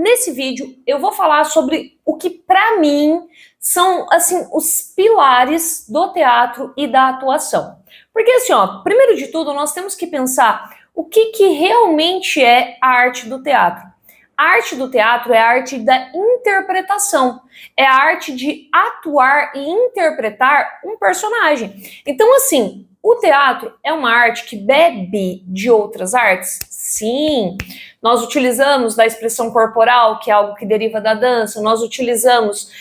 nesse vídeo eu vou falar sobre o que para mim são assim os pilares do teatro e da atuação. Porque assim, ó, primeiro de tudo, nós temos que pensar o que realmente é a arte do teatro. A arte do teatro é a arte da interpretação, é a arte de atuar e interpretar um personagem. Então, assim, o teatro é uma arte que bebe de outras artes? Sim. Nós utilizamos da expressão corporal, que é algo que deriva da dança, nós utilizamos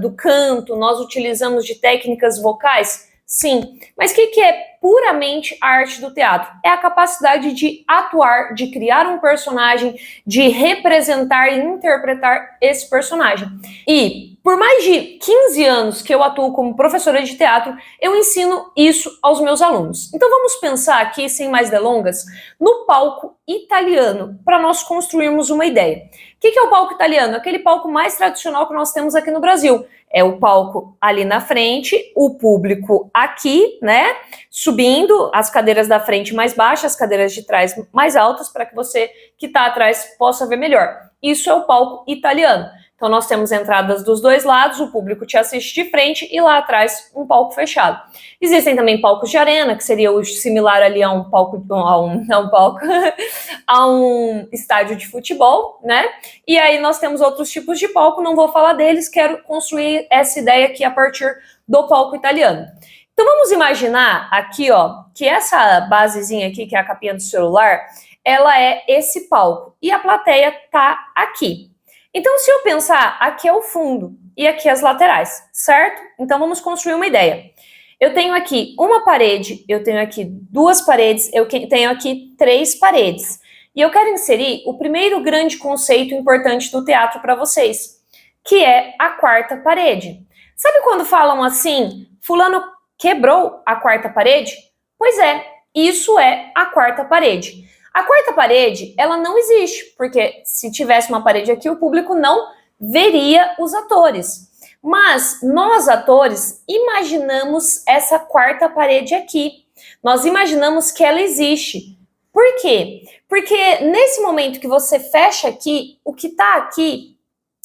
do canto, nós utilizamos de técnicas vocais? Sim. Mas o que é puramente a arte do teatro? É a capacidade de atuar, de criar um personagem, de representar e interpretar esse personagem. E por mais de 15 anos que eu atuo como professora de teatro, eu ensino isso aos meus alunos. Então vamos pensar aqui, sem mais delongas, no palco italiano, para nós construirmos uma ideia. O que é o palco italiano? Aquele palco mais tradicional que nós temos aqui no Brasil. É o palco ali na frente, o público aqui, né, subindo, as cadeiras da frente mais baixas, as cadeiras de trás mais altas, para que você que está atrás possa ver melhor. Isso é o palco italiano. Então nós temos entradas dos dois lados, o público te assiste de frente e lá atrás um palco fechado. Existem também palcos de arena, que seria o similar ali a um palco, a um estádio de futebol, né? E aí nós temos outros tipos de palco, não vou falar deles, quero construir essa ideia aqui a partir do palco italiano. Então vamos imaginar aqui, ó, que essa basezinha aqui, que é a capinha do celular, ela é esse palco e a plateia tá aqui. Então, se eu pensar, aqui é o fundo e aqui as laterais, certo? Então, vamos construir uma ideia. Eu tenho aqui uma parede, eu tenho aqui duas paredes, eu tenho aqui três paredes. E eu quero inserir o primeiro grande conceito importante do teatro para vocês, que é a quarta parede. Sabe quando falam assim, fulano quebrou a quarta parede? Pois é, isso é a quarta parede. A quarta parede, ela não existe, porque se tivesse uma parede aqui, o público não veria os atores. Mas nós, atores, imaginamos essa quarta parede aqui. Nós imaginamos que ela existe. Por quê? Porque nesse momento que você fecha aqui, o que está aqui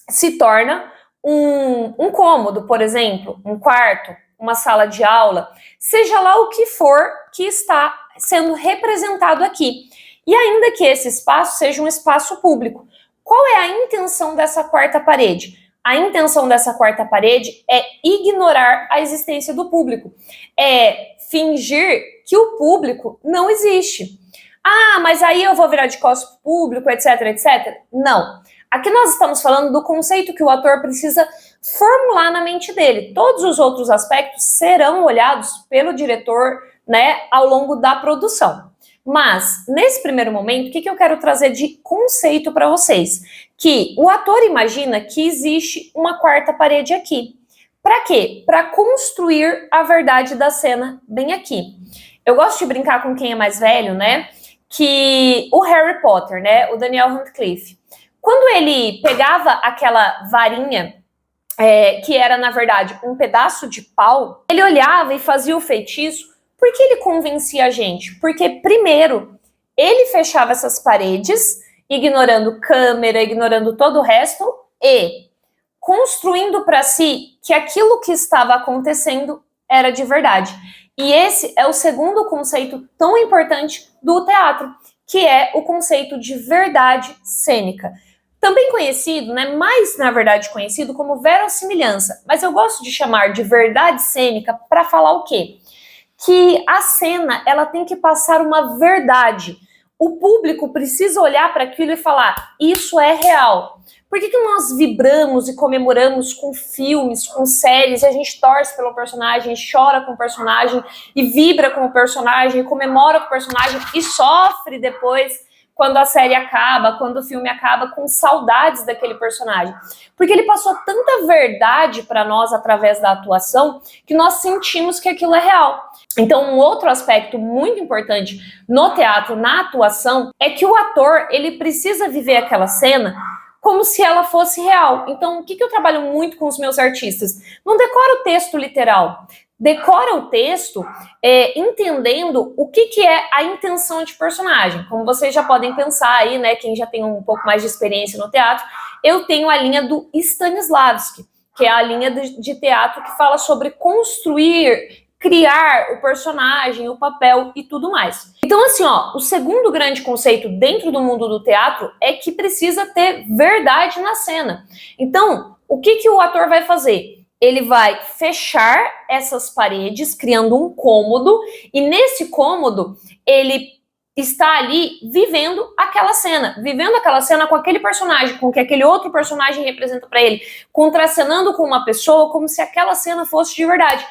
se torna um cômodo, por exemplo, um quarto, uma sala de aula, seja lá o que for que está sendo representado aqui. E ainda que esse espaço seja um espaço público. Qual é a intenção dessa quarta parede? A intenção dessa quarta parede é ignorar a existência do público. É fingir que o público não existe. Ah, mas aí eu vou virar de costas para o público, etc, etc. Não. Aqui nós estamos falando do conceito que o ator precisa formular na mente dele. Todos os outros aspectos serão olhados pelo diretor, né, ao longo da produção. Mas, nesse primeiro momento, o que eu quero trazer de conceito para vocês? Que o ator imagina que existe uma quarta parede aqui. Para quê? Para construir a verdade da cena bem aqui. Eu gosto de brincar com quem é mais velho, né? Que o Harry Potter, né? O Daniel Radcliffe. Quando ele pegava aquela varinha, que era, na verdade, um pedaço de pau, ele olhava e fazia o feitiço. Por que ele convencia a gente? Porque, primeiro, ele fechava essas paredes, ignorando câmera, ignorando todo o resto, e construindo para si que aquilo que estava acontecendo era de verdade. E esse é o segundo conceito tão importante do teatro, que é o conceito de verdade cênica. Também conhecido, né, mais na verdade conhecido como verossimilhança, mas eu gosto de chamar de verdade cênica para falar o quê? Que a cena, ela tem que passar uma verdade. O público precisa olhar para aquilo e falar, isso é real. Por que nós vibramos e comemoramos com filmes, com séries, e a gente torce pelo personagem, chora com o personagem, e vibra com o personagem, e comemora com o personagem, e sofre depois quando a série acaba, quando o filme acaba, com saudades daquele personagem? Porque ele passou tanta verdade para nós através da atuação que nós sentimos que aquilo é real. Então, um outro aspecto muito importante no teatro, na atuação, é que o ator, ele precisa viver aquela cena como se ela fosse real. Então, o que eu trabalho muito com os meus artistas? Não decora o texto literal. decora o texto entendendo o que é a intenção de personagem. Como vocês já podem pensar aí, né, quem já tem um pouco mais de experiência no teatro, eu tenho a linha do Stanislavski, que é a linha de teatro que fala sobre construir, criar o personagem, o papel e tudo mais. Então, assim, ó, o segundo grande conceito dentro do mundo do teatro é que precisa ter verdade na cena. Então, o que o ator vai fazer? Ele vai fechar essas paredes, criando um cômodo, e nesse cômodo, ele está ali vivendo aquela cena com aquele personagem, com o que aquele outro personagem representa para ele, contracenando com uma pessoa como se aquela cena fosse de verdade.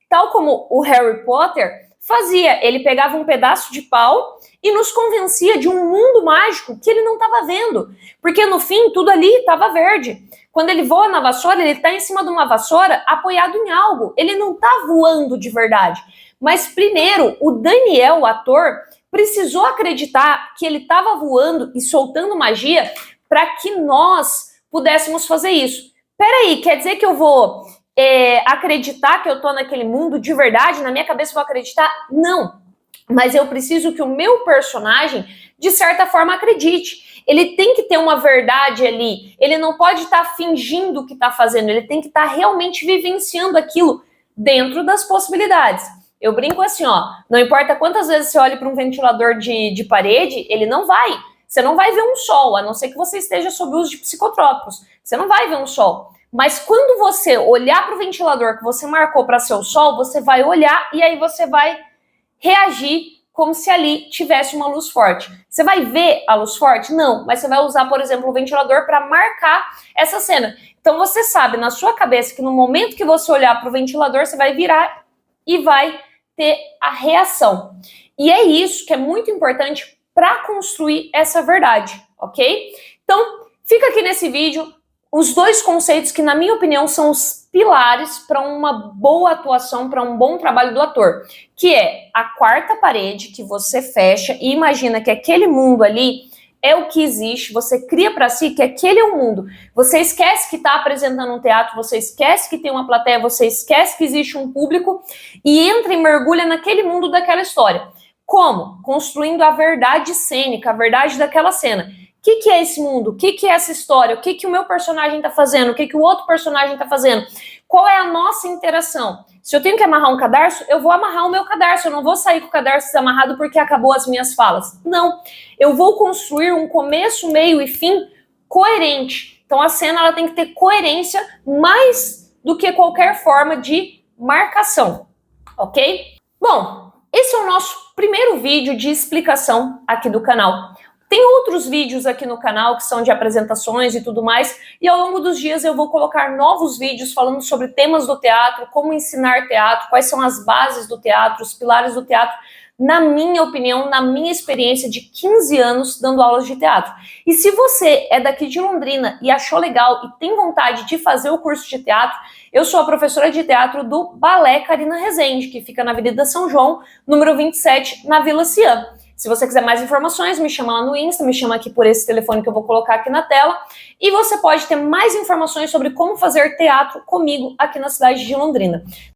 Tal como o Harry Potter fazia, ele pegava um pedaço de pau e nos convencia de um mundo mágico que ele não estava vendo, porque no fim tudo ali estava verde. Quando ele voa na vassoura, ele está em cima de uma vassoura apoiado em algo, ele não está voando de verdade. Mas primeiro, o Daniel, o ator, precisou acreditar que ele estava voando e soltando magia para que nós pudéssemos fazer isso. Peraí, quer dizer que eu vou acreditar que eu tô naquele mundo de verdade? Na minha cabeça eu vou acreditar? Não. Mas eu preciso que o meu personagem, de certa forma, acredite. Ele tem que ter uma verdade ali. Ele não pode estar fingindo o que está fazendo. Ele tem que estar realmente vivenciando aquilo dentro das possibilidades. Eu brinco assim, ó. Não importa quantas vezes você olhe para um ventilador de parede, ele não vai. Você não vai ver um sol, a não ser que você esteja sob uso de psicotrópicos. Você não vai ver um sol. Mas quando você olhar para o ventilador que você marcou para ser o sol, você vai olhar e aí você vai reagir como se ali tivesse uma luz forte. Você vai ver a luz forte? Não, mas você vai usar, por exemplo, o ventilador para marcar essa cena. Então você sabe na sua cabeça que no momento que você olhar para o ventilador, você vai virar e vai ter a reação. E é isso que é muito importante para construir essa verdade, ok? Então, fica aqui nesse vídeo os dois conceitos que, na minha opinião, são os pilares para uma boa atuação, para um bom trabalho do ator, que é a quarta parede que você fecha e imagina que aquele mundo ali é o que existe, você cria para si que aquele é o mundo. Você esquece que está apresentando um teatro, você esquece que tem uma plateia, você esquece que existe um público e entra e mergulha naquele mundo daquela história. Como? Construindo a verdade cênica, a verdade daquela cena. O que é esse mundo? O que é essa história? O que o meu personagem está fazendo? O que o outro personagem está fazendo? Qual é a nossa interação? Se eu tenho que amarrar um cadarço, eu vou amarrar o meu cadarço. Eu não vou sair com o cadarço desamarrado porque acabou as minhas falas. Não. Eu vou construir um começo, meio e fim coerente. Então a cena ela tem que ter coerência mais do que qualquer forma de marcação. Ok? Bom, esse é o nosso primeiro vídeo de explicação aqui do canal. Tem outros vídeos aqui no canal que são de apresentações e tudo mais, e ao longo dos dias eu vou colocar novos vídeos falando sobre temas do teatro, como ensinar teatro, quais são as bases do teatro, os pilares do teatro, na minha opinião, na minha experiência de 15 anos dando aulas de teatro. E se você é daqui de Londrina e achou legal e tem vontade de fazer o curso de teatro, eu sou a professora de teatro do Balé Carina Rezende, que fica na Avenida São João, número 27, na Vila Cian. Se você quiser mais informações, me chama lá no Insta, me chama aqui por esse telefone que eu vou colocar aqui na tela. E você pode ter mais informações sobre como fazer teatro comigo aqui na cidade de Londrina.